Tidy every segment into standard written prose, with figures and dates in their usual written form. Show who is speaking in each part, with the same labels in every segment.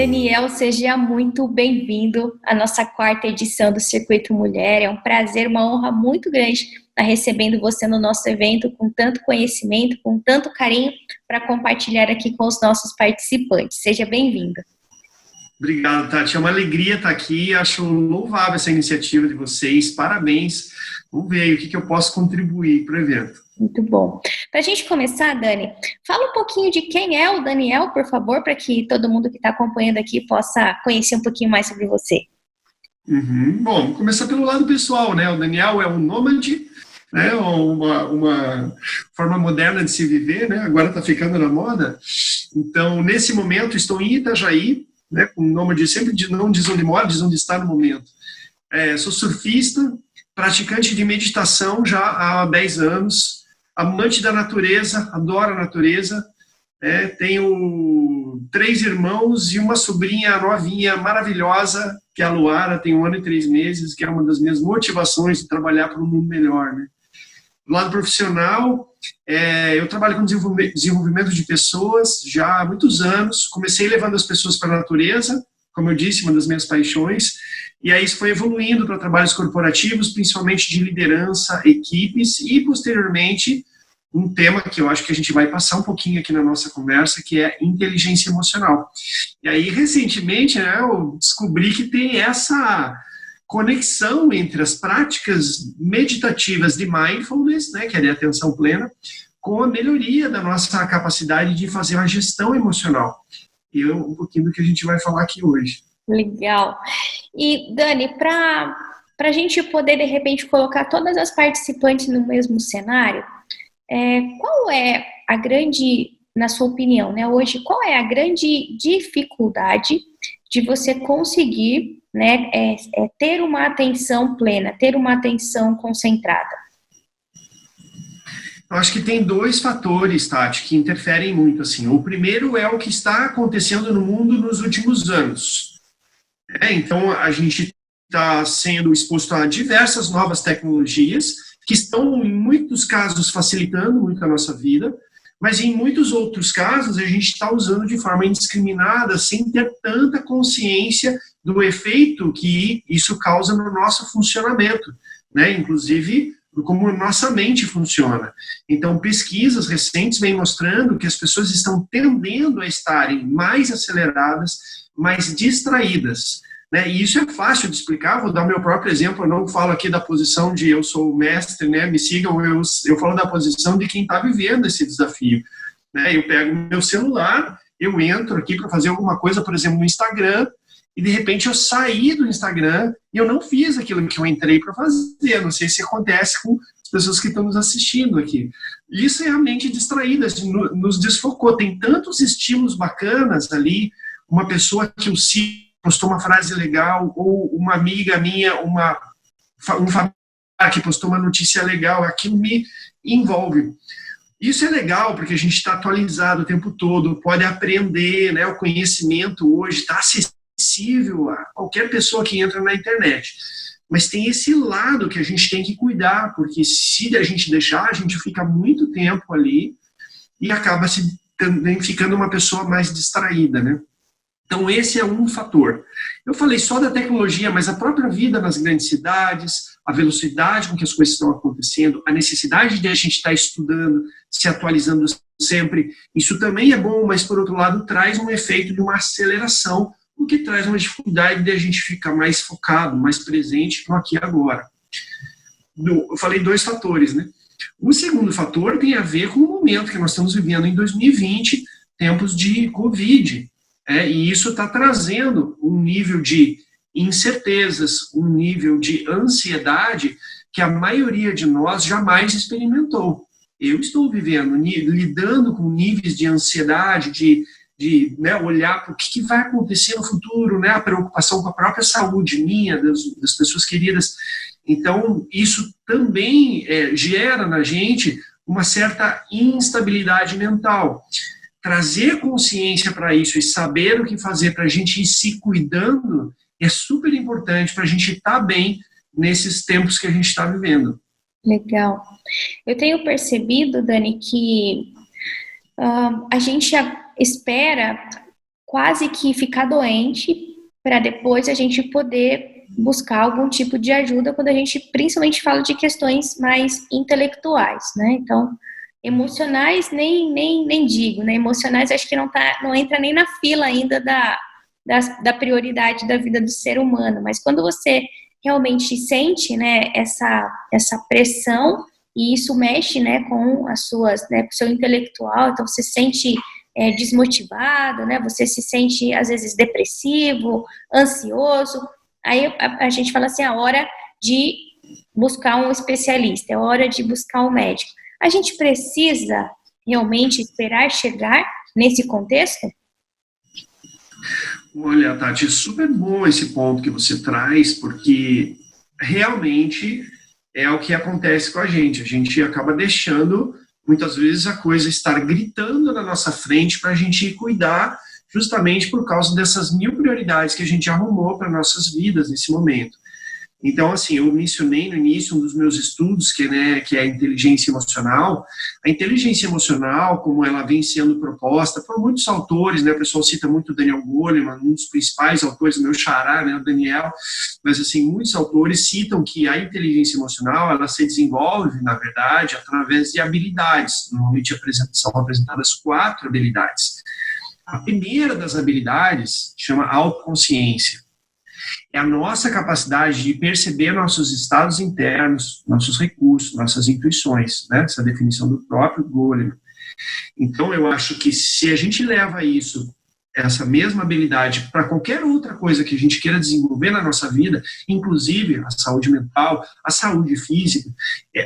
Speaker 1: Daniel, seja muito bem-vindo à nossa quarta edição do Circuito Mulher. É um prazer, uma honra muito grande estar recebendo você no nosso evento com tanto conhecimento, com tanto carinho para compartilhar aqui com os nossos participantes. Seja bem-vindo.
Speaker 2: Obrigado, Tati. É uma alegria estar aqui. Acho louvável essa iniciativa de vocês. Parabéns. Vamos ver aí o que eu posso contribuir para o evento.
Speaker 1: Muito bom. Para a gente começar, Dani, fala um pouquinho de quem é o Daniel, por favor, para que todo mundo que está acompanhando aqui possa conhecer um pouquinho mais sobre você.
Speaker 2: Bom, vou começar pelo lado pessoal, né? O Daniel é um nômade, né? Uma forma moderna de se viver, né? Agora está ficando na moda. Então, nesse momento, estou em Itajaí, né? Com o nômade sempre não diz onde mora, diz onde está no momento. Sou surfista, praticante de meditação já há 10 anos, amante da natureza, adoro a natureza, tenho 3 irmãos e uma sobrinha novinha maravilhosa, que é a Luara, tem 1 ano e 3 meses, que é uma das minhas motivações de trabalhar para um mundo melhor, né? Do lado profissional, eu trabalho com desenvolvimento de pessoas já há muitos anos, comecei levando as pessoas para a natureza, como eu disse, uma das minhas paixões, e aí isso foi evoluindo para trabalhos corporativos, principalmente de liderança, equipes, e posteriormente um tema que eu acho que a gente vai passar um pouquinho aqui na nossa conversa, que é inteligência emocional. E aí, recentemente, né, eu descobri que tem essa conexão entre as práticas meditativas de mindfulness, né, que é de atenção plena, com a melhoria da nossa capacidade de fazer uma gestão emocional. E um pouquinho do que a gente vai falar aqui hoje.
Speaker 1: Legal. E, Dani, para a gente poder, de repente, colocar todas as participantes no mesmo cenário, qual é a grande, na sua opinião, né, hoje, qual é a grande dificuldade de você conseguir, né, ter uma atenção plena, ter uma atenção concentrada?
Speaker 2: Eu acho que tem 2 fatores, Tati, que interferem muito. Assim. O primeiro é o que está acontecendo no mundo nos últimos anos. Então, a gente está sendo exposto a diversas novas tecnologias que estão, em muitos casos, facilitando muito a nossa vida, mas em muitos outros casos a gente está usando de forma indiscriminada, sem ter tanta consciência do efeito que isso causa no nosso funcionamento, né? Inclusive como nossa mente funciona. Então, pesquisas recentes vêm mostrando que as pessoas estão tendendo a estarem mais aceleradas, mais distraídas, né? E isso é fácil de explicar, vou dar o meu próprio exemplo, eu não falo aqui da posição de eu sou o mestre, né? Me sigam, eu falo da posição de quem está vivendo esse desafio, né? Eu pego meu celular, eu entro aqui para fazer alguma coisa, por exemplo, no Instagram, e de repente eu saí do Instagram e eu não fiz aquilo que eu entrei para fazer. Não sei se acontece com as pessoas que estão nos assistindo aqui. Isso é a mente distraída, nos desfocou. Tem tantos estímulos bacanas ali, uma pessoa que eu sigo postou uma frase legal, ou uma amiga minha, um familiar que postou uma notícia legal, aquilo me envolve. Isso é legal, porque a gente está atualizado o tempo todo, pode aprender, né? O conhecimento hoje está acessível a qualquer pessoa que entra na internet. Mas tem esse lado que a gente tem que cuidar, porque se a gente deixar, a gente fica muito tempo ali e acaba também ficando uma pessoa mais distraída, né? Então, esse é um fator. Eu falei só da tecnologia, mas a própria vida nas grandes cidades, a velocidade com que as coisas estão acontecendo, a necessidade de a gente estar estudando, se atualizando sempre, isso também é bom, mas, por outro lado, traz um efeito de uma aceleração, o que traz uma dificuldade de a gente ficar mais focado, mais presente no aqui e agora. Eu falei 2 fatores, né? O segundo fator tem a ver com o momento que nós estamos vivendo em 2020, tempos de Covid. E isso está trazendo um nível de incertezas, um nível de ansiedade que a maioria de nós jamais experimentou. Eu estou vivendo, lidando com níveis de ansiedade, de né, olhar para o que vai acontecer no futuro, né, a preocupação com a própria saúde minha, das pessoas queridas. Então, isso também gera na gente uma certa instabilidade mental. Trazer consciência para isso e saber o que fazer para a gente ir se cuidando é super importante para a gente estar bem nesses tempos que a gente está vivendo.
Speaker 1: Legal. Eu tenho percebido, Dani, que a gente espera quase que ficar doente para depois a gente poder buscar algum tipo de ajuda quando a gente principalmente fala de questões mais intelectuais, né? Então, emocionais nem digo, né? Emocionais acho que não entra nem na fila ainda da prioridade da vida do ser humano, mas quando você realmente sente, né, essa pressão, e isso mexe, né, com as suas, né, com o seu intelectual, então você se sente desmotivado, né, você se sente às vezes depressivo, ansioso, aí a gente fala assim, a hora de buscar um especialista, é hora de buscar um médico. A gente precisa realmente esperar chegar nesse contexto?
Speaker 2: Olha, Tati, é super bom esse ponto que você traz, porque realmente é o que acontece com a gente. A gente acaba deixando, muitas vezes, a coisa estar gritando na nossa frente para a gente cuidar, justamente por causa dessas 1000 prioridades que a gente arrumou para nossas vidas nesse momento. Então, assim, eu mencionei no início um dos meus estudos, que é a inteligência emocional. A inteligência emocional, como ela vem sendo proposta por muitos autores, né? O pessoal cita muito o Daniel Goleman, um dos principais autores, meu xará, né, o Daniel, mas, assim, muitos autores citam que a inteligência emocional, ela se desenvolve, na verdade, através de habilidades. Normalmente são apresentadas 4 habilidades. A primeira das habilidades chama autoconsciência. É a nossa capacidade de perceber nossos estados internos, nossos recursos, nossas intuições, né? Essa definição do próprio Goleman. Então, eu acho que se a gente leva essa mesma habilidade para qualquer outra coisa que a gente queira desenvolver na nossa vida, inclusive a saúde mental, a saúde física,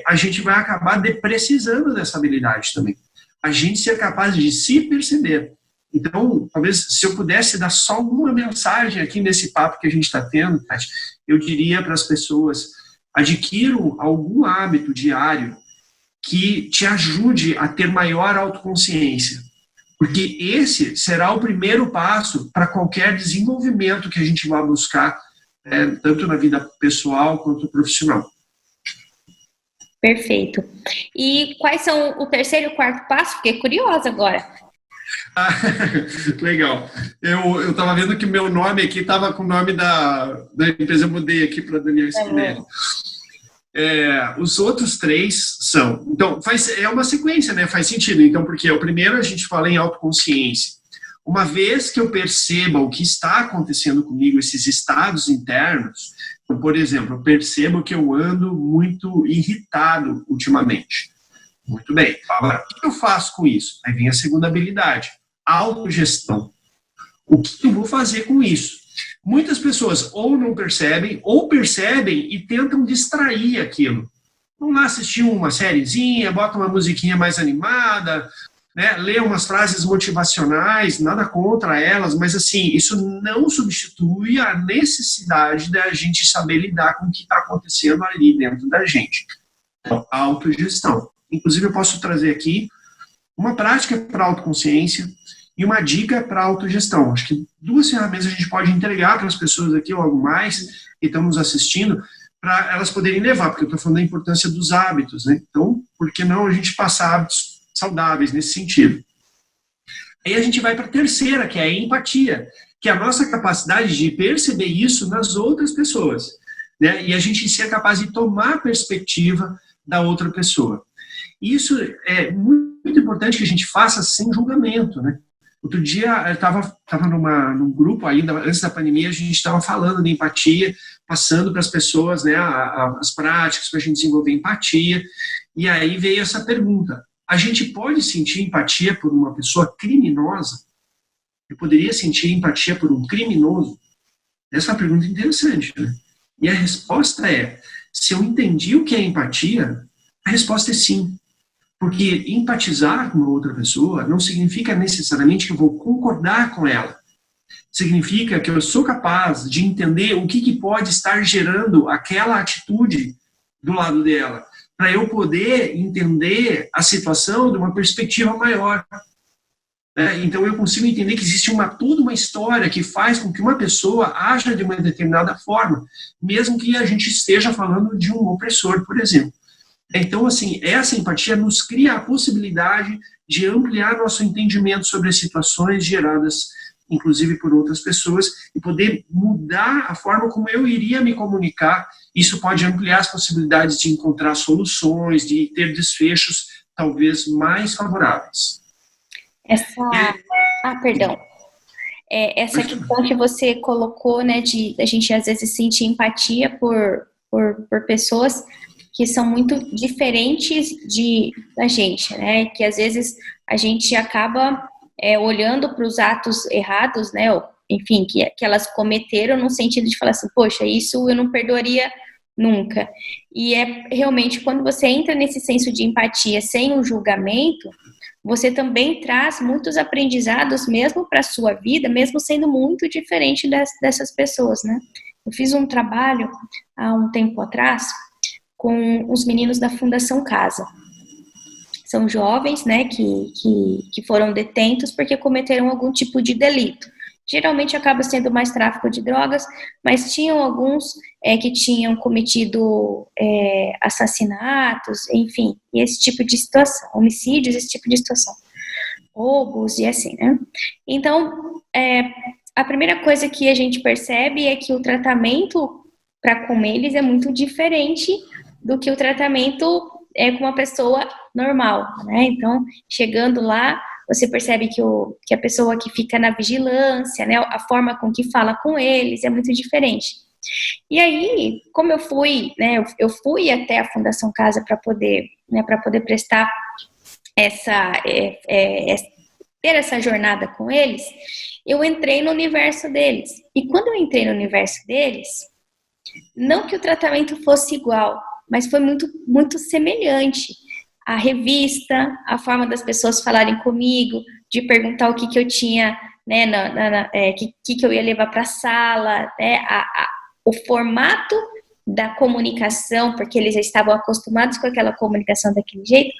Speaker 2: a gente vai acabar precisando dessa habilidade também. A gente ser capaz de se perceber. Então, talvez, se eu pudesse dar só uma mensagem aqui nesse papo que a gente está tendo, Tati, eu diria para as pessoas, adquiram algum hábito diário que te ajude a ter maior autoconsciência. Porque esse será o primeiro passo para qualquer desenvolvimento que a gente vá buscar, tanto na vida pessoal quanto profissional.
Speaker 1: Perfeito. E quais são o terceiro e o quarto passo? Fiquei curiosa agora.
Speaker 2: Legal. Eu estava vendo que meu nome aqui estava com o nome da empresa, eu mudei aqui para Daniel Spinelli. Os outros 3 são... Então, é uma sequência, né? Faz sentido. Então, porque o primeiro a gente fala em autoconsciência. Uma vez que eu perceba o que está acontecendo comigo, esses estados internos, então, por exemplo, eu percebo que eu ando muito irritado ultimamente. Muito bem. Agora, o que eu faço com isso? Aí vem a segunda habilidade, autogestão. O que eu vou fazer com isso? Muitas pessoas ou não percebem, ou percebem e tentam distrair aquilo. Vão lá assistir uma sériezinha, bota uma musiquinha mais animada, né, lê umas frases motivacionais, nada contra elas, mas assim, isso não substitui a necessidade da gente saber lidar com o que está acontecendo ali dentro da gente. Então, autogestão. Inclusive, eu posso trazer aqui uma prática para autoconsciência e uma dica para autogestão. Acho que 2 ferramentas a gente pode entregar para as pessoas aqui, ou algo mais, que estão nos assistindo, para elas poderem levar, porque eu estou falando da importância dos hábitos, né? Então, por que não a gente passar hábitos saudáveis nesse sentido? Aí a gente vai para a terceira, que é a empatia, que é a nossa capacidade de perceber isso nas outras pessoas, né? E a gente ser capaz de tomar a perspectiva da outra pessoa. Isso é muito importante que a gente faça sem julgamento, né? Outro dia eu estava num grupo ainda, antes da pandemia, a gente estava falando de empatia, passando para as pessoas, né, as práticas para a gente desenvolver empatia, e aí veio essa pergunta: a gente pode sentir empatia por uma pessoa criminosa? Eu poderia sentir empatia por um criminoso? Essa é uma pergunta interessante, né? E a resposta é, se eu entendi o que é empatia, a resposta é sim. Porque empatizar com uma outra pessoa não significa necessariamente que eu vou concordar com ela. Significa que eu sou capaz de entender o que pode estar gerando aquela atitude do lado dela, para eu poder entender a situação de uma perspectiva maior. Então eu consigo entender que existe toda uma história que faz com que uma pessoa haja de uma determinada forma, mesmo que a gente esteja falando de um opressor, por exemplo. Então, assim, essa empatia nos cria a possibilidade de ampliar nosso entendimento sobre as situações geradas inclusive por outras pessoas, e poder mudar a forma como eu iria me comunicar. Isso pode ampliar as possibilidades de encontrar soluções, de ter desfechos talvez mais favoráveis.
Speaker 1: Perdão. Essa questão que você colocou, né, de a gente às vezes sentir empatia por pessoas que são muito diferentes da gente, né, que às vezes a gente acaba olhando para os atos errados, né, enfim, que elas cometeram no sentido de falar assim, poxa, isso eu não perdoaria nunca. E realmente quando você entra nesse senso de empatia sem um julgamento, você também traz muitos aprendizados mesmo para a sua vida, mesmo sendo muito diferente dessas pessoas, né? Eu fiz um trabalho há um tempo atrás com os meninos da Fundação Casa. São jovens, né, que foram detentos porque cometeram algum tipo de delito. Geralmente acaba sendo mais tráfico de drogas, mas tinham alguns que tinham cometido assassinatos, enfim, esse tipo de situação, homicídios, esse tipo de situação, roubos e assim, né? Então, a primeira coisa que a gente percebe é que o tratamento para com eles é muito diferente do que o tratamento com uma pessoa normal, né? Então, chegando lá, você percebe que a pessoa que fica na vigilância, né, a forma com que fala com eles é muito diferente. E aí, como eu fui, né, eu fui até a Fundação Casa para poder prestar ter essa jornada com eles, eu entrei no universo deles. E quando eu entrei no universo deles, não que o tratamento fosse igual, mas foi muito, muito semelhante. A revista, a forma das pessoas falarem comigo, de perguntar o que eu tinha, né, que eu ia levar para a sala, né, o formato da comunicação, porque eles já estavam acostumados com aquela comunicação daquele jeito,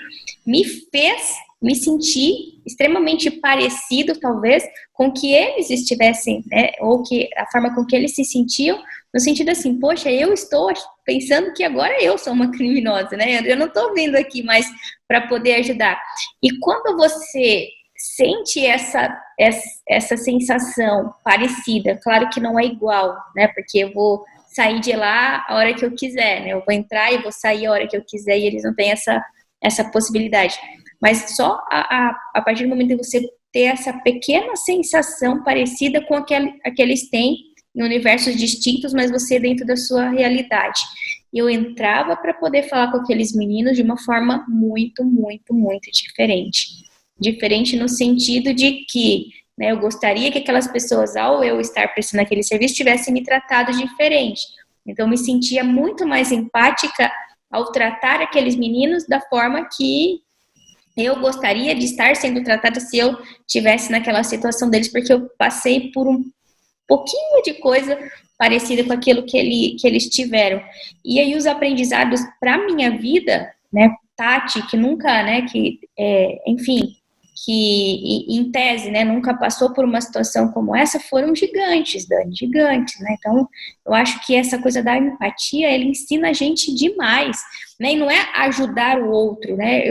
Speaker 1: me fez me sentir extremamente parecido, talvez, com que eles estivessem, né, ou que a forma com que eles se sentiam, no sentido assim, poxa, eu estou pensando que agora eu sou uma criminosa, né? Eu não estou vindo aqui mais para poder ajudar. E quando você sente essa sensação parecida, claro que não é igual, né? Porque eu vou sair de lá a hora que eu quiser, né? Eu vou entrar e vou sair a hora que eu quiser e eles não têm essa possibilidade. Mas só a partir do momento de você ter essa pequena sensação parecida com a que eles têm em universos distintos, mas você dentro da sua realidade. Eu entrava para poder falar com aqueles meninos de uma forma muito, muito, muito diferente. Diferente no sentido de que, né, eu gostaria que aquelas pessoas, ao eu estar prestando aquele serviço, tivessem me tratado diferente. Então, eu me sentia muito mais empática ao tratar aqueles meninos da forma que eu gostaria de estar sendo tratada se eu estivesse naquela situação deles, porque eu passei por um pouquinho de coisa parecida com aquilo que eles tiveram. E aí os aprendizados para minha vida, né, Tati, que nunca, né, enfim, que em tese, né, nunca passou por uma situação como essa, foram gigantes, Dani, gigantes, né? Então, eu acho que essa coisa da empatia, ele ensina a gente demais, né? E não é ajudar o outro, né?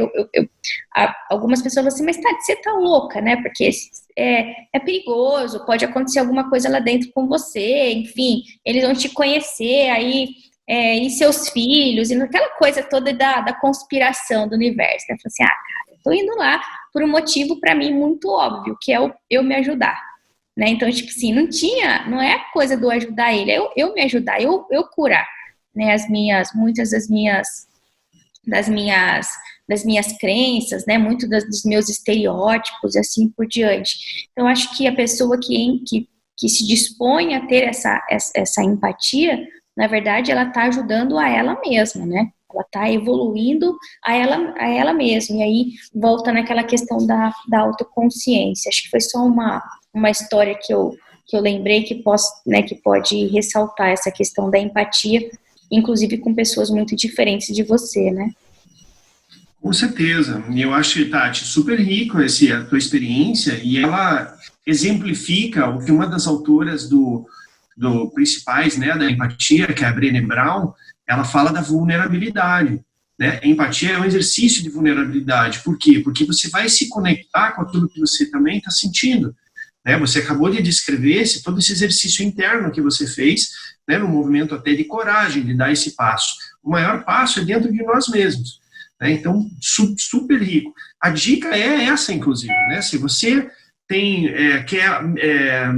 Speaker 1: Algumas pessoas falam assim, mas Tati, você tá louca, né? Porque é perigoso, pode acontecer alguma coisa lá dentro com você, enfim, eles vão te conhecer, aí e seus filhos, e naquela coisa toda da conspiração do universo, né? Eu falo assim, cara, eu tô indo lá por um motivo para mim muito óbvio, que é eu me ajudar, né? Então, tipo assim, não é a coisa do ajudar ele, é eu me ajudar, eu curar, né? Muitas das minhas crenças, né? Muito dos meus estereótipos e assim por diante. Então, acho que a pessoa que se dispõe a ter essa empatia, na verdade, ela está ajudando a ela mesma, né? Ela está evoluindo a ela mesma. E aí volta naquela questão da autoconsciência. Acho que foi só uma história que eu lembrei que pode ressaltar essa questão da empatia, inclusive com pessoas muito diferentes de você, né?
Speaker 2: Com certeza. E eu acho, Tati, super rico a tua experiência, e ela exemplifica o que uma das autoras do principais, né, da empatia, que é a Brené Brown, ela fala da vulnerabilidade, né? A empatia é um exercício de vulnerabilidade. Por quê? Porque você vai se conectar com aquilo que você também está sentindo. né? Você acabou de descrever todo esse exercício interno que você fez, né, no movimento até de coragem, de dar esse passo. O maior passo é dentro de nós mesmos, né? Então, super rico. A dica é essa, inclusive, né? Se você quer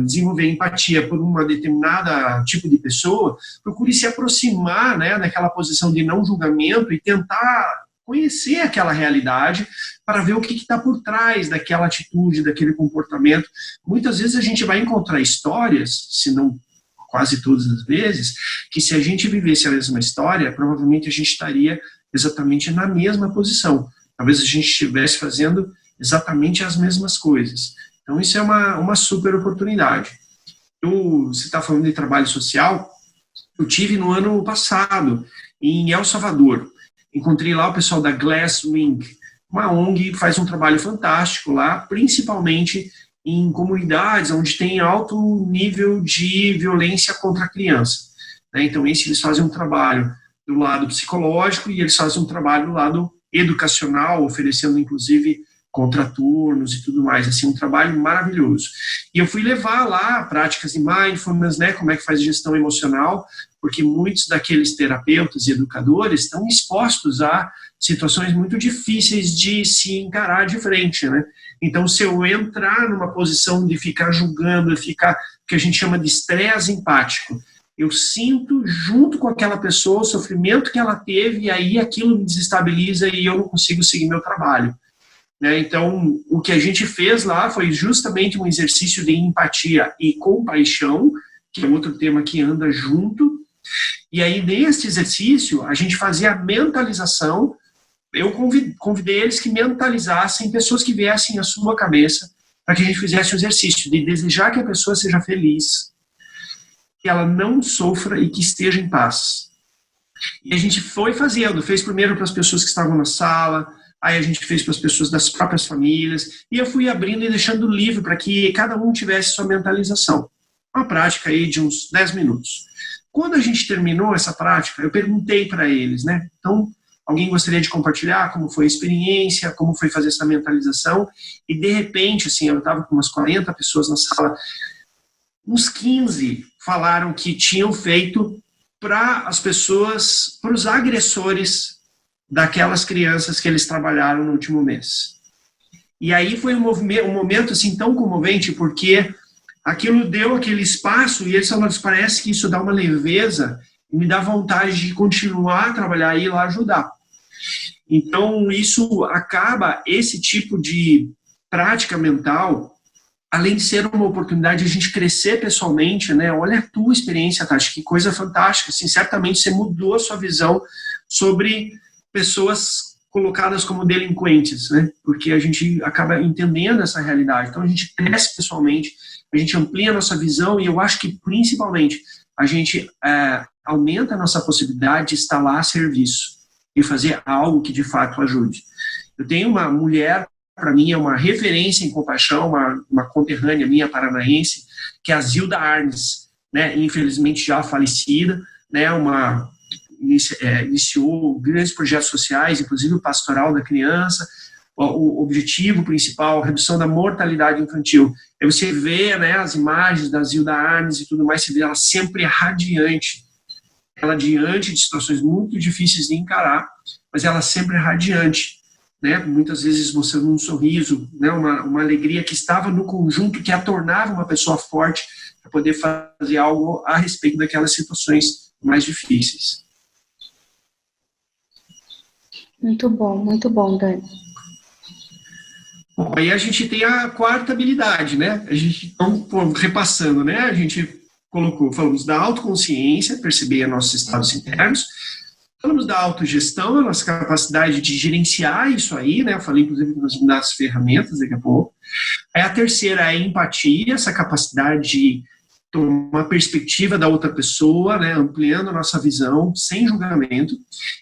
Speaker 2: desenvolver empatia por uma determinada tipo de pessoa, procure se aproximar, né, daquela posição de não julgamento e tentar conhecer aquela realidade para ver o que está por trás daquela atitude, daquele comportamento. Muitas vezes a gente vai encontrar histórias, se não quase todas as vezes, que se a gente vivesse a mesma história, provavelmente a gente estaria exatamente na mesma posição. Talvez a gente estivesse fazendo exatamente as mesmas coisas. Então, isso é uma super oportunidade. Você está falando de trabalho social, eu tive no ano passado, em El Salvador. Encontrei lá o pessoal da Glasswing, uma ONG que faz um trabalho fantástico lá, principalmente em comunidades onde tem alto nível de violência contra a criança, né? Então, eles fazem um trabalho do lado psicológico e eles fazem um trabalho do lado educacional, oferecendo, inclusive, contraturnos e tudo mais, assim, um trabalho maravilhoso. E eu fui levar lá práticas de mindfulness, né, como é que faz gestão emocional, porque muitos daqueles terapeutas e educadores estão expostos a situações muito difíceis de se encarar de frente, né? Então, se eu entrar numa posição de ficar julgando, ficar, o que a gente chama de estresse empático, eu sinto junto com aquela pessoa o sofrimento que ela teve e aí aquilo me desestabiliza e eu não consigo seguir meu trabalho. Então, o que a gente fez lá foi justamente um exercício de empatia e compaixão, que é outro tema que anda junto. E aí, nesse exercício, a gente fazia a mentalização. Eu convidei eles que mentalizassem pessoas que viessem à sua cabeça para que a gente fizesse o exercício de desejar que a pessoa seja feliz, que ela não sofra e que esteja em paz. E a gente foi fazendo, fez primeiro para as pessoas que estavam na sala, aí a gente fez para as pessoas das próprias famílias, e eu fui abrindo e deixando livre para que cada um tivesse sua mentalização. Uma prática aí de uns 10 minutos. Quando a gente terminou essa prática, eu perguntei para eles, né? Então, alguém gostaria de compartilhar como foi a experiência, como foi fazer essa mentalização? E de repente, assim, eu estava com umas 40 pessoas na sala, uns 15 falaram que tinham feito para as pessoas, para os agressores daquelas crianças que eles trabalharam no último mês. E aí foi um momento assim tão comovente, porque aquilo deu aquele espaço e eles falaram, parece que isso dá uma leveza e me dá vontade de continuar a trabalhar e ir lá ajudar. Então, isso acaba, esse tipo de prática mental, além de ser uma oportunidade de a gente crescer pessoalmente, né? Olha a tua experiência, Tati, que coisa fantástica. Assim, certamente você mudou a sua visão sobre pessoas colocadas como delinquentes, né? Porque a gente acaba entendendo essa realidade. Então, a gente cresce pessoalmente, a gente amplia a nossa visão e eu acho que, principalmente, a gente aumenta a nossa possibilidade de estar lá a serviço e fazer algo que, de fato, ajude. Eu tenho uma mulher, para mim, é uma referência em compaixão, uma conterrânea minha paranaense, que é a Zilda Arnes, né? Infelizmente já falecida, né? Iniciou grandes projetos sociais, inclusive o pastoral da criança. O objetivo principal, a redução da mortalidade infantil. Aí você vê, né, as imagens da Zilda Arnes e tudo mais, você vê ela sempre radiante. Ela diante de situações muito difíceis de encarar, mas ela sempre radiante, né? Muitas vezes mostrando um sorriso, né, uma alegria que estava no conjunto, que a tornava uma pessoa forte para poder fazer algo a respeito daquelas situações mais difíceis.
Speaker 1: Muito bom, Dani.
Speaker 2: Bom, aí a gente tem a quarta habilidade, né? A gente, então, repassando, né? A gente falamos da autoconsciência, perceber nossos estados internos, falamos da autogestão, a nossa capacidade de gerenciar isso aí, né? Eu falei, inclusive, das ferramentas daqui a pouco. Aí a terceira é a empatia, essa capacidade de tomar perspectiva da outra pessoa, né? Ampliando a nossa visão, sem julgamento.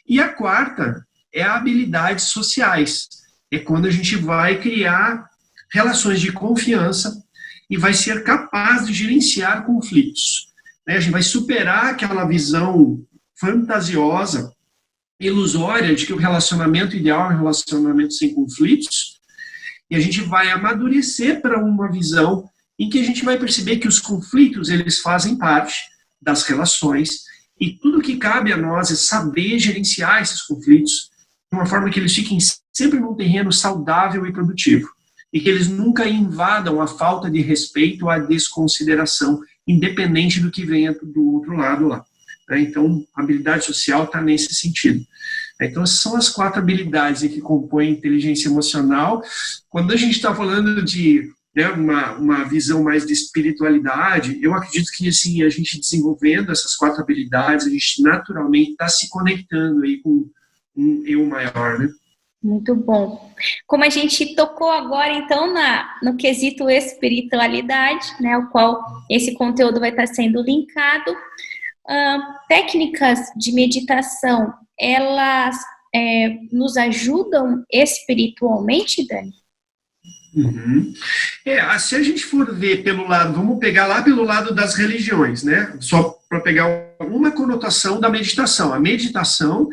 Speaker 2: E a quarta é habilidades sociais. É quando a gente vai criar relações de confiança e vai ser capaz de gerenciar conflitos. A gente vai superar aquela visão fantasiosa, ilusória, de que o relacionamento ideal é um relacionamento sem conflitos, e a gente vai amadurecer para uma visão em que a gente vai perceber que os conflitos, eles fazem parte das relações, e tudo que cabe a nós é saber gerenciar esses conflitos de uma forma que eles fiquem sempre num terreno saudável e produtivo, e que eles nunca invadam a falta de respeito ou a desconsideração, independente do que venha do outro lado lá. Então, a habilidade social está nesse sentido. Então, essas são as 4 habilidades que compõem a inteligência emocional. Quando a gente está falando de uma visão mais de espiritualidade, eu acredito que assim, a gente desenvolvendo essas 4 habilidades, a gente naturalmente está se conectando aí com um eu maior, né?
Speaker 1: Muito bom. Como a gente tocou agora, então, no quesito espiritualidade, né, o qual esse conteúdo vai estar sendo linkado, técnicas de meditação, elas nos ajudam espiritualmente, Dani?
Speaker 2: Uhum. Se a gente for ver pelo lado, vamos pegar lá pelo lado das religiões, né? Só para pegar uma conotação da meditação. A meditação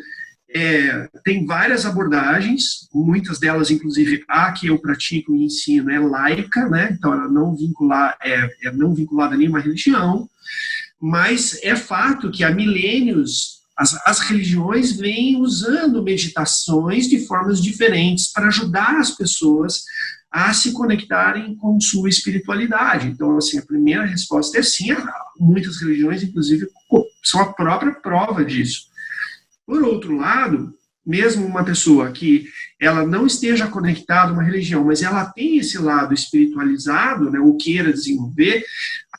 Speaker 2: tem várias abordagens, muitas delas, inclusive, a que eu pratico e ensino é laica, né? Então ela não não vinculada a nenhuma religião, mas é fato que há milênios as religiões vêm usando meditações de formas diferentes para ajudar as pessoas a se conectarem com sua espiritualidade. Então, assim, a primeira resposta é sim, muitas religiões, inclusive, são a própria prova disso. Por outro lado, mesmo uma pessoa que ela não esteja conectada a uma religião, mas ela tem esse lado espiritualizado, né, ou queira desenvolver,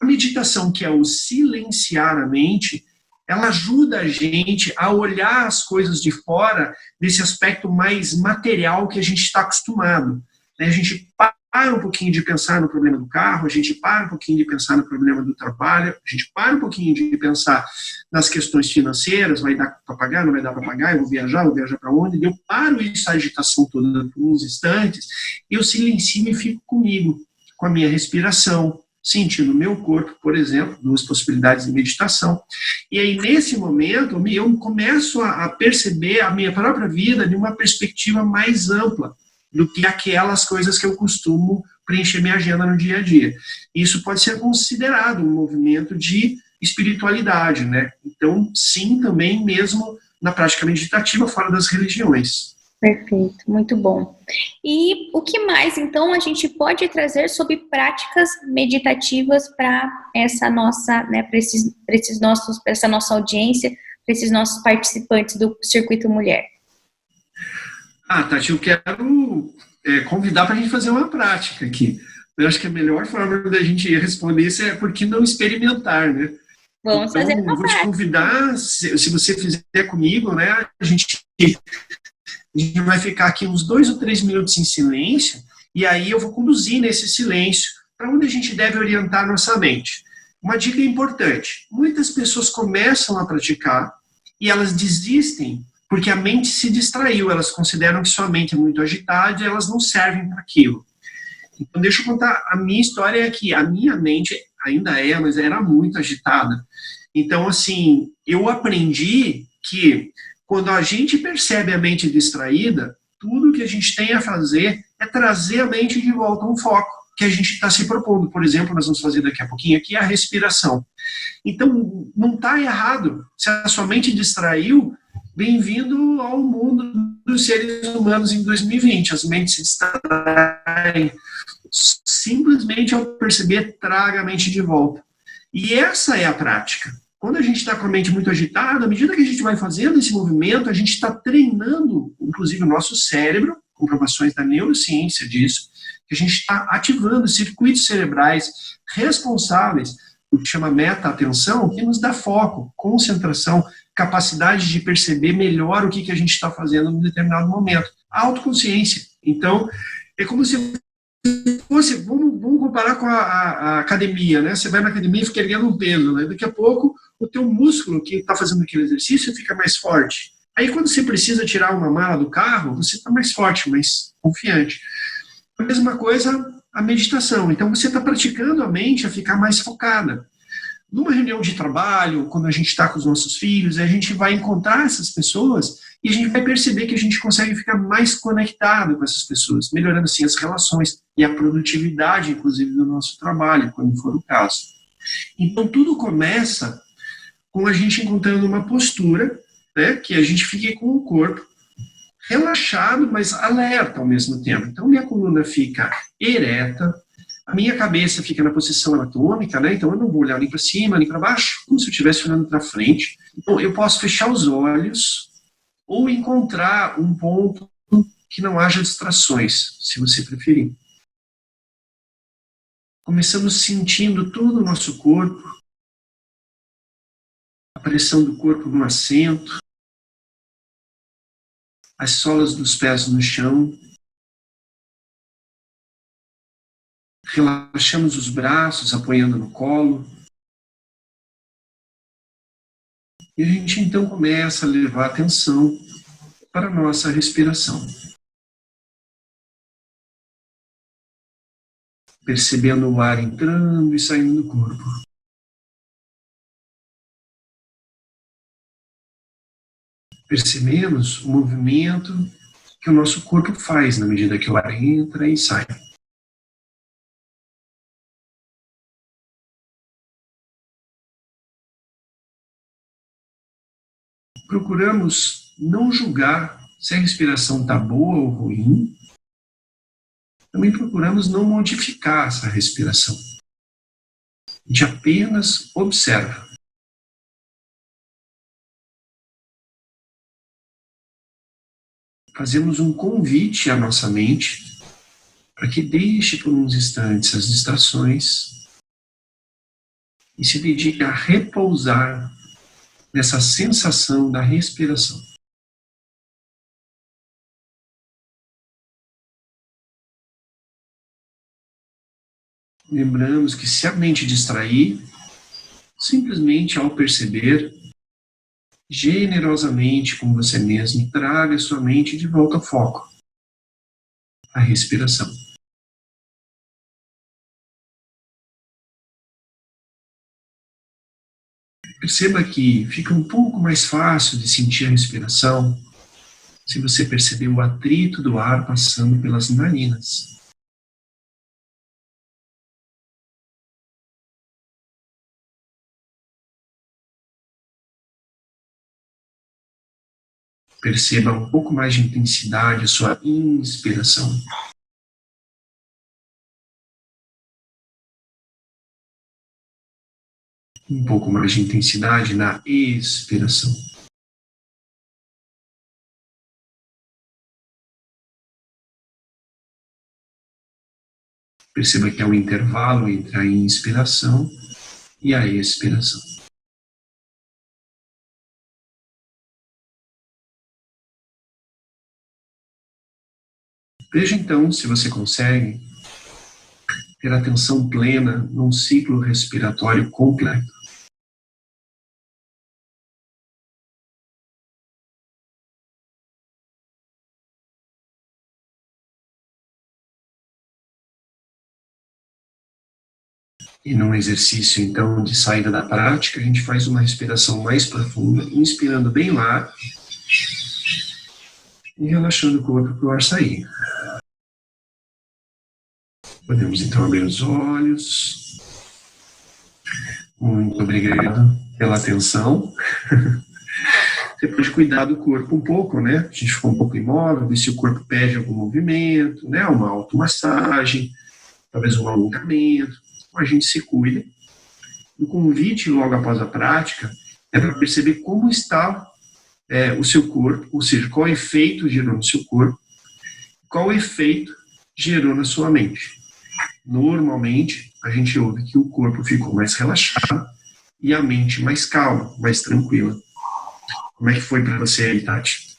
Speaker 2: a meditação, que é o silenciar a mente, ela ajuda a gente a olhar as coisas de fora desse aspecto mais material que a gente está acostumado. A gente para um pouquinho de pensar no problema do carro, a gente para um pouquinho de pensar no problema do trabalho, a gente para um pouquinho de pensar nas questões financeiras, vai dar para pagar, não vai dar para pagar, eu vou viajar para onde? Eu paro essa agitação toda por uns instantes, eu silencio e fico comigo, com a minha respiração, sentindo o meu corpo, por exemplo, 2 possibilidades de meditação. E aí, nesse momento, eu começo a perceber a minha própria vida de uma perspectiva mais ampla do que aquelas coisas que eu costumo preencher minha agenda no dia a dia. Isso pode ser considerado um movimento de espiritualidade, né? Então, sim, também mesmo na prática meditativa, fora das religiões.
Speaker 1: Perfeito, muito bom. E o que mais, então, a gente pode trazer sobre práticas meditativas para essa nossa, né, para essa nossa audiência, para esses nossos participantes do Circuito Mulher?
Speaker 2: Tati, eu quero convidar para a gente fazer uma prática aqui. Eu acho que a melhor forma da gente responder isso é por que não experimentar, né?
Speaker 1: Vamos fazer uma
Speaker 2: prática. Vou te convidar, se você fizer comigo, né? A gente vai ficar aqui uns 2 ou 3 minutos em silêncio, e aí eu vou conduzir nesse silêncio para onde a gente deve orientar nossa mente. Uma dica importante: muitas pessoas começam a praticar e elas desistem porque a mente se distraiu, elas consideram que sua mente é muito agitada e elas não servem para aquilo. Então, deixa eu contar, a minha história é que a minha mente ainda mas era muito agitada. Então, assim, eu aprendi que quando a gente percebe a mente distraída, tudo que a gente tem a fazer é trazer a mente de volta a um foco que a gente está se propondo. Por exemplo, nós vamos fazer daqui a pouquinho aqui a respiração. Então, não está errado. Se a sua mente distraiu, bem-vindo ao mundo dos seres humanos em 2020. As mentes se distraem. Simplesmente ao perceber, traga a mente de volta. E essa é a prática. Quando a gente está com a mente muito agitada, à medida que a gente vai fazendo esse movimento, a gente está treinando, inclusive, o nosso cérebro, comprovações da neurociência disso, que a gente está ativando circuitos cerebrais responsáveis, o que chama meta-atenção, que nos dá foco, concentração, capacidade de perceber melhor o que a gente está fazendo em determinado momento. A autoconsciência. Então, é como se fosse, vamos comparar com a academia, né? Você vai na academia e fica erguendo um peso, né? Daqui a pouco, o teu músculo que está fazendo aquele exercício fica mais forte. Aí, quando você precisa tirar uma mala do carro, você está mais forte, mais confiante. A mesma coisa, a meditação. Então, você está praticando a mente a ficar mais focada. Numa reunião de trabalho, quando a gente está com os nossos filhos, a gente vai encontrar essas pessoas E a gente vai perceber que a gente consegue ficar mais conectado com essas pessoas, melhorando assim as relações e a produtividade, inclusive, do nosso trabalho, quando for o caso. Então, tudo começa com a gente encontrando uma postura, né, que a gente fique com o corpo relaxado, mas alerta ao mesmo tempo. Então, minha coluna fica ereta, a minha cabeça fica na posição anatômica, né? Então eu não vou olhar nem para cima, nem para baixo, como se eu estivesse olhando para frente. Então eu posso fechar os olhos ou encontrar um ponto que não haja distrações, se você preferir. Começamos sentindo todo o nosso corpo, a pressão do corpo no assento, as solas dos pés no chão. Relaxamos os braços, apoiando no colo. E a gente então começa a levar atenção para a nossa respiração. Percebendo o ar entrando e saindo do corpo. Percebemos o movimento que o nosso corpo faz na medida que o ar entra e sai. Procuramos não julgar se a respiração está boa ou ruim. Também procuramos não modificar essa respiração. A gente apenas observa. Fazemos um convite à nossa mente para que deixe por uns instantes as distrações e se dedique a repousar nessa sensação da respiração. Lembramos que se a mente distrair, simplesmente ao perceber, generosamente com você mesmo, traga a sua mente de volta ao foco, a respiração. Perceba que fica um pouco mais fácil de sentir a respiração se você perceber o atrito do ar passando pelas narinas. Perceba um pouco mais de intensidade a sua inspiração. Um pouco mais de intensidade na expiração. Perceba que há um intervalo entre a inspiração e a expiração. Veja então se você consegue ter atenção plena num ciclo respiratório completo. E num exercício, então, de saída da prática, a gente faz uma respiração mais profunda, inspirando bem lá e relaxando o corpo para o ar sair. Podemos, então, abrir os olhos. Muito obrigado pela atenção. Você pode cuidar do corpo um pouco, né? A gente ficou um pouco imóvel, ver se o corpo pede algum movimento, né? Uma automassagem, talvez um alongamento. A gente se cuida. O convite, logo após a prática, é para perceber como está o seu corpo, ou seja, qual efeito gerou no seu corpo, qual efeito gerou na sua mente. Normalmente, a gente ouve que o corpo ficou mais relaxado e a mente mais calma, mais tranquila. Como é que foi para você aí, Tati?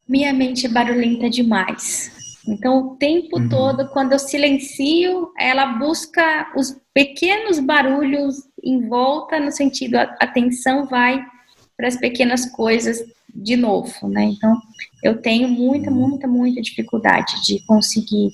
Speaker 1: Minha mente é barulhenta demais. Então, o tempo todo, quando eu silencio, ela busca os pequenos barulhos em volta, no sentido, a atenção vai para as pequenas coisas de novo, né? Então, eu tenho muita dificuldade de conseguir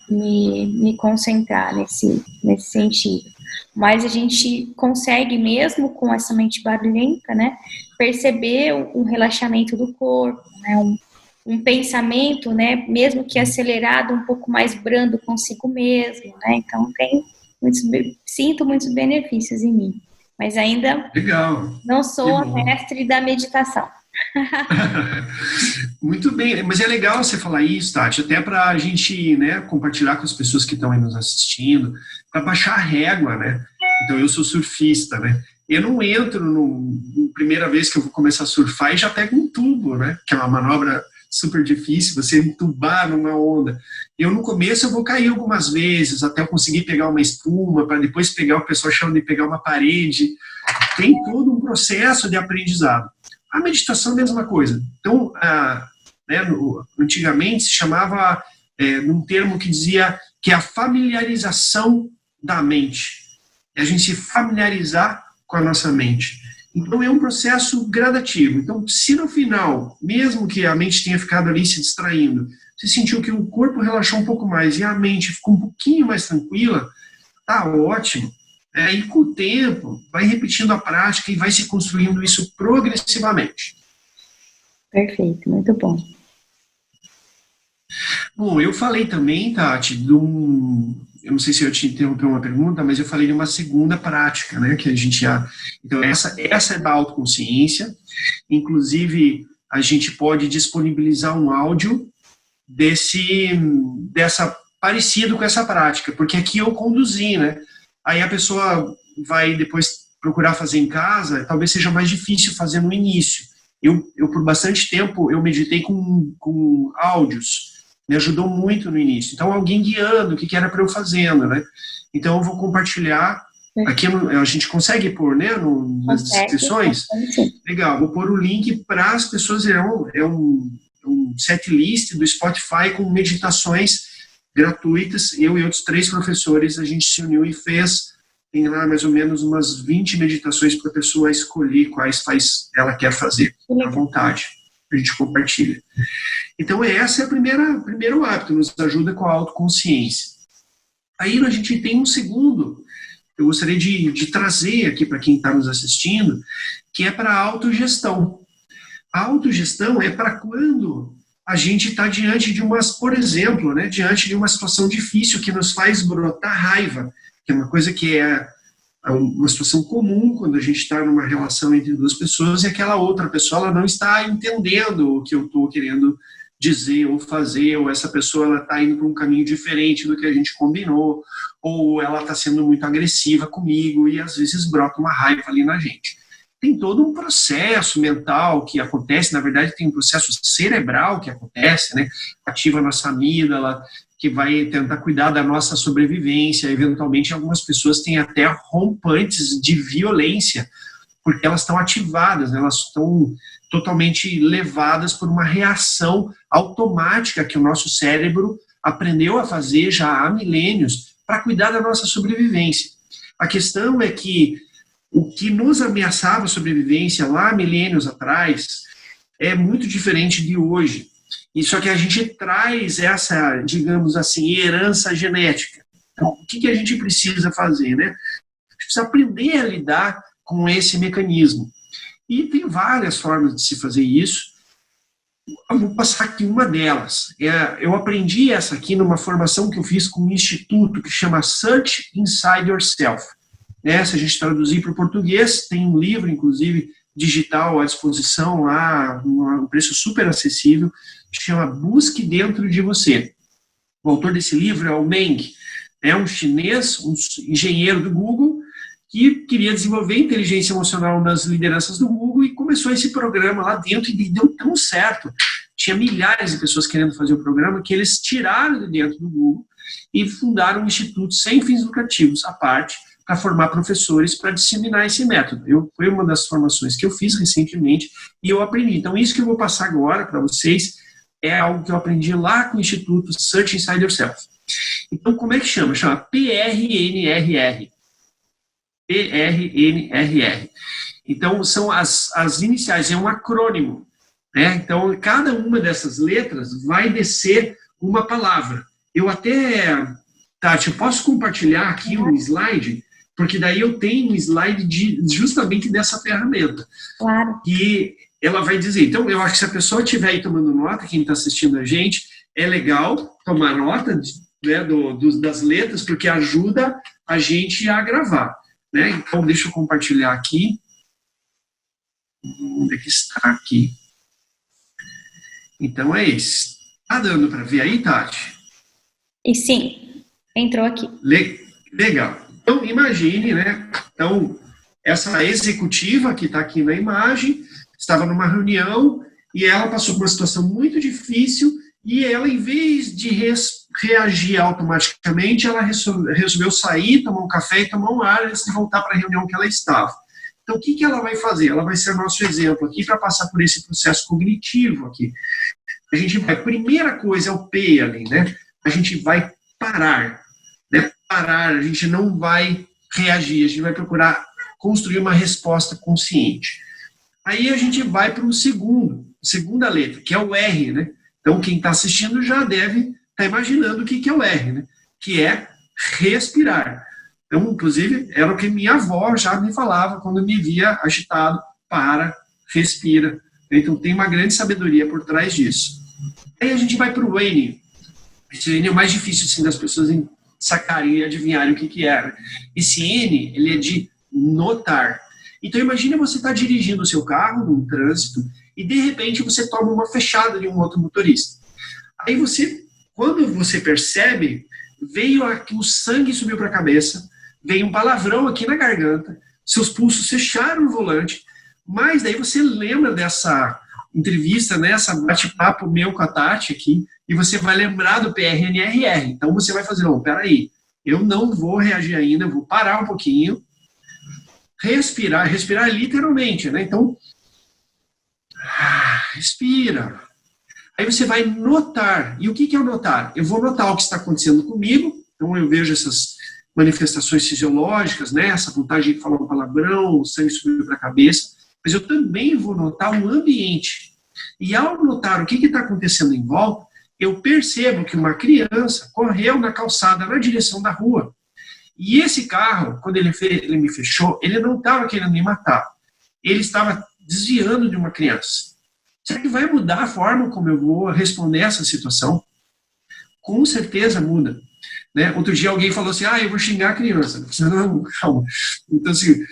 Speaker 1: me concentrar nesse sentido. mais a gente consegue, mesmo com essa mente barulhenta, né, perceber um relaxamento do corpo, né, um pensamento, né, mesmo que acelerado, um pouco mais brando consigo mesmo, né, então sinto muitos benefícios em mim, mas ainda
Speaker 2: Legal.
Speaker 1: não sou a mestre da meditação.
Speaker 2: Muito bem, mas é legal você falar isso, Tati, até para a gente, né, compartilhar com as pessoas que estão aí nos assistindo, para baixar a régua, né? Então, eu sou surfista, né? Eu não entro na primeira vez que eu vou começar a surfar e já pego um tubo, né? Que é uma manobra super difícil, você entubar numa onda. Eu, no começo, eu vou cair algumas vezes, até eu conseguir pegar uma espuma, para depois pegar, o pessoal chama de pegar uma parede. Tem todo um processo de aprendizado. A meditação é a mesma coisa. Então, antigamente se chamava, num termo que dizia que é a familiarização da mente. É a gente se familiarizar com a nossa mente. Então, é um processo gradativo. Então, se no final, mesmo que a mente tenha ficado ali se distraindo, você sentiu que o corpo relaxou um pouco mais e a mente ficou um pouquinho mais tranquila, tá ótimo. E com o tempo, vai repetindo a prática e vai se construindo isso progressivamente.
Speaker 1: Perfeito, muito bom.
Speaker 2: Bom, eu falei também, Tati, eu não sei se eu te interrompi uma pergunta, mas eu falei de uma segunda prática, né, que a gente Então, essa é da autoconsciência. Inclusive, a gente pode disponibilizar um áudio parecido com essa prática, porque aqui eu conduzi, né? Aí a pessoa vai depois procurar fazer em casa, talvez seja mais difícil fazer no início. Eu por bastante tempo, eu meditei com áudios, me ajudou muito no início. Então, alguém guiando o que era para eu fazendo, né? Então, eu vou compartilhar, aqui a gente consegue pôr, né, nas descrições? Legal, vou pôr o link para as pessoas, é um setlist do Spotify com meditações gratuitas. Eu e outros 3 professores, a gente se uniu e tem lá mais ou menos umas 20 meditações para a pessoa escolher quais ela quer fazer, à vontade. A gente compartilha. Então, essa é o primeiro hábito, nos ajuda com a autoconsciência. Aí a gente tem um segundo, eu gostaria de trazer aqui para quem está nos assistindo, que é para a autogestão. A autogestão é para quando a gente está diante de por exemplo, né, diante de uma situação difícil que nos faz brotar raiva, que é uma coisa que é uma situação comum quando a gente está numa relação entre 2 pessoas e aquela outra pessoa ela não está entendendo o que eu estou querendo dizer ou fazer, ou essa pessoa ela está indo para um caminho diferente do que a gente combinou, ou ela está sendo muito agressiva comigo e às vezes brota uma raiva ali na gente. Tem todo um processo mental que acontece, na verdade tem um processo cerebral que acontece, né? Ativa a nossa amígdala, que vai tentar cuidar da nossa sobrevivência. Eventualmente, algumas pessoas têm até rompantes de violência, porque elas estão ativadas, né? Elas estão totalmente levadas por uma reação automática que o nosso cérebro aprendeu a fazer já há milênios para cuidar da nossa sobrevivência. A questão é que o que nos ameaçava a sobrevivência lá milênios atrás é muito diferente de hoje. E só que a gente traz essa, digamos assim, herança genética. Então, o que a gente precisa fazer, né? A gente precisa aprender a lidar com esse mecanismo. E tem várias formas de se fazer isso. Eu vou passar aqui uma delas. Eu aprendi essa aqui numa formação que eu fiz com um instituto que chama Search Inside Yourself. Se a gente traduzir para o português, tem um livro, inclusive, digital à disposição lá, um preço super acessível, que chama Busque Dentro de Você. O autor desse livro é o Meng, é um chinês, um engenheiro do Google, que queria desenvolver inteligência emocional nas lideranças do Google e começou esse programa lá dentro e deu tão certo. Tinha milhares de pessoas querendo fazer o programa que eles tiraram de dentro do Google e fundaram um instituto sem fins lucrativos à parte, para formar professores para disseminar esse método. Foi uma das formações que eu fiz recentemente e eu aprendi. Então, isso que eu vou passar agora para vocês é algo que eu aprendi lá com o Instituto Search Inside Yourself. Então, como é que chama? Chama PRNRR. PRNRR. Então, são as iniciais, é um acrônimo. Né? Então, cada uma dessas letras vai descer uma palavra. Eu até, Tati, eu posso compartilhar aqui um slide porque daí eu tenho um slide justamente dessa ferramenta.
Speaker 1: Claro.
Speaker 2: E ela vai dizer, então eu acho que se a pessoa estiver aí tomando nota, quem está assistindo a gente, é legal tomar nota, né, das letras, porque ajuda a gente a gravar, né? Então, deixa eu compartilhar aqui. Onde é que está aqui? Então, é esse. Tá dando para ver aí, Tati?
Speaker 1: E sim, entrou aqui.
Speaker 2: Legal. Então, imagine, né? Então, essa executiva que está aqui na imagem estava numa reunião e ela passou por uma situação muito difícil e ela, em vez de reagir automaticamente, ela resolveu sair, tomar um café e tomar um ar antes de voltar para a reunião que ela estava. Então, o que ela vai fazer? Ela vai ser nosso exemplo aqui para passar por esse processo cognitivo aqui. A primeira coisa é o P ali, né? A gente vai parar, né? Parar, a gente não vai reagir, a gente vai procurar construir uma resposta consciente. Aí a gente vai para o segunda letra, que é o R, né? Então, quem está assistindo já deve estar imaginando o que é o R, né? Que é respirar. Então, inclusive, era o que minha avó já me falava quando me via agitado: para, respira. Então, tem uma grande sabedoria por trás disso. Aí a gente vai para o N. Esse N é o mais difícil assim, das pessoas sacarem e adivinharem o que é. Né? Esse N, ele é de notar. Então, imagine você estar dirigindo o seu carro num trânsito e, de repente, você toma uma fechada de um outro motorista. Aí você, quando você percebe, veio aqui, o sangue subiu para a cabeça, veio um palavrão aqui na garganta, seus pulsos fecharam no volante, mas daí você lembra dessa entrevista, né, essa bate-papo meu com a Tati aqui, e você vai lembrar do PRNRR. Então você vai fazer, não, peraí, eu não vou reagir ainda, eu vou parar um pouquinho, respirar literalmente, né? Então, respira. Aí você vai notar. E o que é o notar? Eu vou notar o que está acontecendo comigo, então eu vejo essas manifestações fisiológicas, né? Essa vontade de falar um palavrão, o sangue subiu para a cabeça, mas eu também vou notar o ambiente. E ao notar o que está acontecendo em volta, eu percebo que uma criança correu na calçada na direção da rua. E esse carro, quando ele me fechou, ele não estava querendo me matar. Ele estava desviando de uma criança. Será que vai mudar a forma como eu vou responder essa situação? Com certeza muda. Né? Outro dia alguém falou assim, eu vou xingar a criança. Não, calma. Então, assim,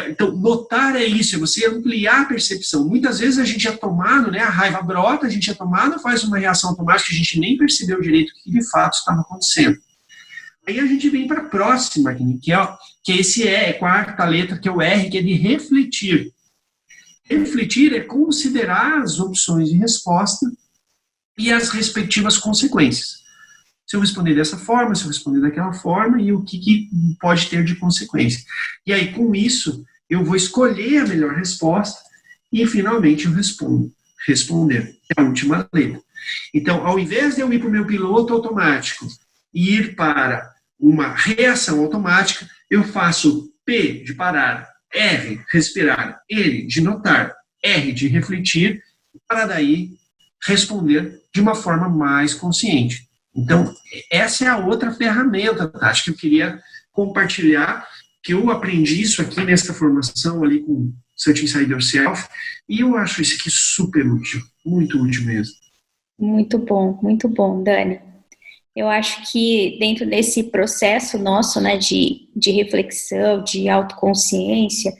Speaker 2: então, notar é isso, é você ampliar a percepção. Muitas vezes a gente é tomado, né, a raiva brota, a gente é tomado, faz uma reação automática que a gente nem percebeu direito o que de fato estava acontecendo. Aí a gente vem para a próxima, que é esse E, quarta letra, que é o R, que é de refletir. Refletir é considerar as opções de resposta e as respectivas consequências. Se eu responder dessa forma, se eu responder daquela forma, e o que pode ter de consequência. E aí, com isso, eu vou escolher a melhor resposta e, finalmente, eu respondo. Responder é a última letra. Então, ao invés de eu ir para o meu piloto automático e ir para uma reação automática, eu faço P de parar, R, respirar, N de notar, R de refletir, para daí responder de uma forma mais consciente. Então, essa é a outra ferramenta, Tati, que eu queria compartilhar, que eu aprendi isso aqui nessa formação ali com Search Inside Yourself, e eu acho isso aqui super útil, muito útil mesmo.
Speaker 1: Muito bom, Dani. Eu acho que dentro desse processo nosso, né, de reflexão, de autoconsciência,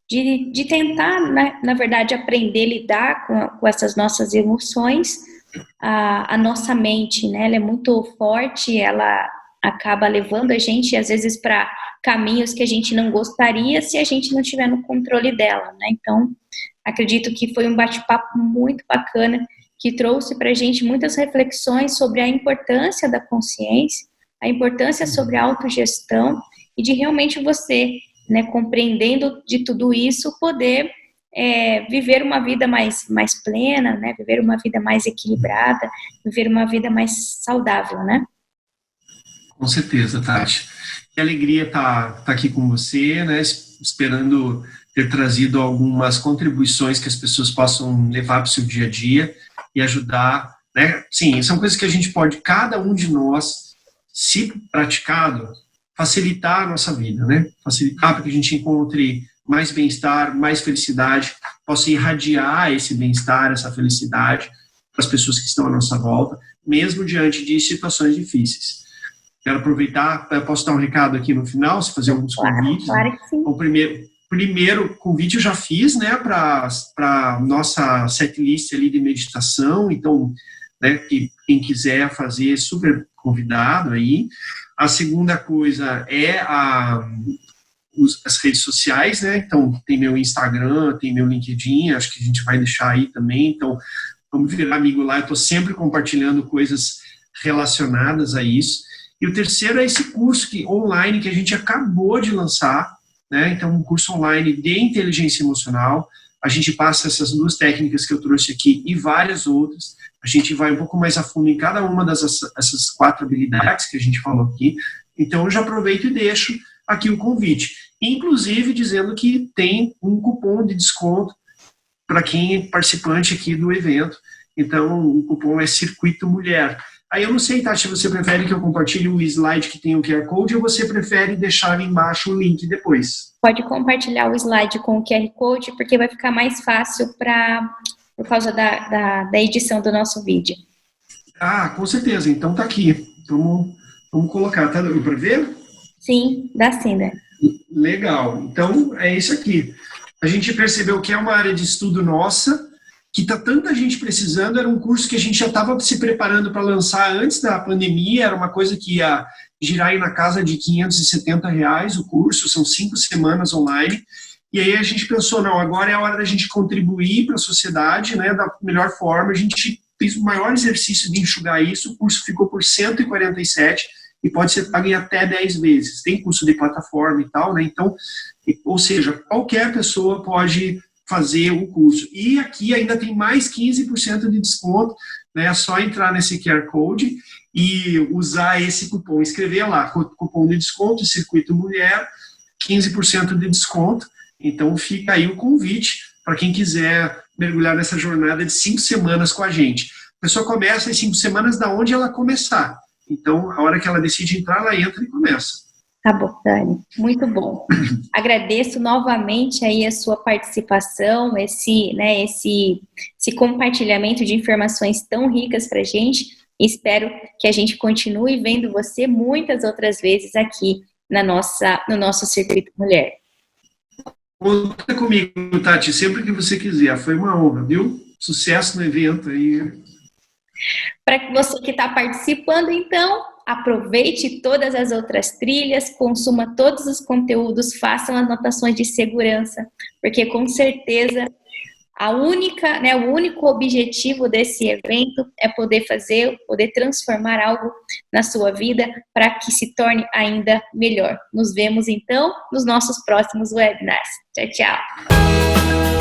Speaker 1: de tentar, né, na verdade, aprender a lidar com essas nossas emoções, a nossa mente, né, ela é muito forte, ela acaba levando a gente, às vezes, para caminhos que a gente não gostaria se a gente não estiver no controle dela, né? Então, acredito que foi um bate-papo muito bacana, que trouxe para a gente muitas reflexões sobre a importância da consciência, a importância sobre a autogestão e de realmente você, né, compreendendo de tudo isso, poder viver uma vida mais plena, né, viver uma vida mais equilibrada, viver uma vida mais saudável, né?
Speaker 2: Com certeza, Tati. Que alegria estar aqui com você, né, esperando ter trazido algumas contribuições que as pessoas possam levar para o seu dia a dia e ajudar, né? Sim, são coisas que a gente pode, cada um de nós, se praticado, facilitar a nossa vida, né? Facilitar para que a gente encontre mais bem-estar, mais felicidade, possa irradiar esse bem-estar, essa felicidade para as pessoas que estão à nossa volta, mesmo diante de situações difíceis. Quero aproveitar, posso dar um recado aqui no final, se fazer alguns convites.
Speaker 1: Claro que sim.
Speaker 2: O primeiro convite eu já fiz, né, para a nossa setlist ali de meditação, então, né, que quem quiser fazer, super convidado aí. A segunda coisa é as redes sociais, né, então tem meu Instagram, tem meu LinkedIn, acho que a gente vai deixar aí também, então vamos virar amigo lá, eu estou sempre compartilhando coisas relacionadas a isso. E o terceiro é esse curso online que a gente acabou de lançar, né, então um curso online de inteligência emocional, a gente passa essas 2 técnicas que eu trouxe aqui e várias outras, a gente vai um pouco mais a fundo em cada uma dessas 4 habilidades que a gente falou aqui, então eu já aproveito e deixo aqui o convite, inclusive dizendo que tem um cupom de desconto para quem é participante aqui do evento, então o cupom é Circuito Mulher. Aí eu não sei, Tati, se você prefere que eu compartilhe o slide que tem o QR Code ou você prefere deixar ali embaixo o link depois?
Speaker 1: Pode compartilhar o slide com o QR Code, porque vai ficar mais fácil por causa da edição do nosso vídeo.
Speaker 2: Ah, com certeza. Então tá aqui. Vamos colocar. Tá dando para ver?
Speaker 1: Sim, dá sim, né?
Speaker 2: Legal. Então é isso aqui. A gente percebeu que é uma área de estudo nossa, que está tanta gente precisando, era um curso que a gente já estava se preparando para lançar antes da pandemia, era uma coisa que ia girar aí na casa de R$570 o curso, são 5 semanas online, e aí a gente pensou, não, agora é a hora da gente contribuir para a sociedade, né, da melhor forma, a gente fez o maior exercício de enxugar isso, o curso ficou por 147 e pode ser pago em até 10 vezes, tem curso de plataforma e tal, né, então, ou seja, qualquer pessoa pode fazer o curso. E aqui ainda tem mais 15% de desconto, né? É só entrar nesse QR Code e usar esse cupom, escrever lá, cupom de desconto, Circuito Mulher, 15% de desconto. Então fica aí o convite para quem quiser mergulhar nessa jornada de 5 semanas com a gente. A pessoa começa em 5 semanas da onde ela começar. Então, a hora que ela decide entrar, ela entra e começa.
Speaker 1: Tá bom, Dani. Muito bom. Agradeço novamente aí a sua participação, esse compartilhamento de informações tão ricas pra gente. Espero que a gente continue vendo você muitas outras vezes aqui no nosso Circuito Mulher.
Speaker 2: Conta comigo, Tati, sempre que você quiser. Foi uma honra, viu? Sucesso no evento aí.
Speaker 1: Para você que está participando, então, aproveite todas as outras trilhas, consuma todos os conteúdos, façam anotações de segurança, porque com certeza o único objetivo desse evento é poder transformar algo na sua vida para que se torne ainda melhor. Nos vemos então nos nossos próximos webinars. Tchau, tchau.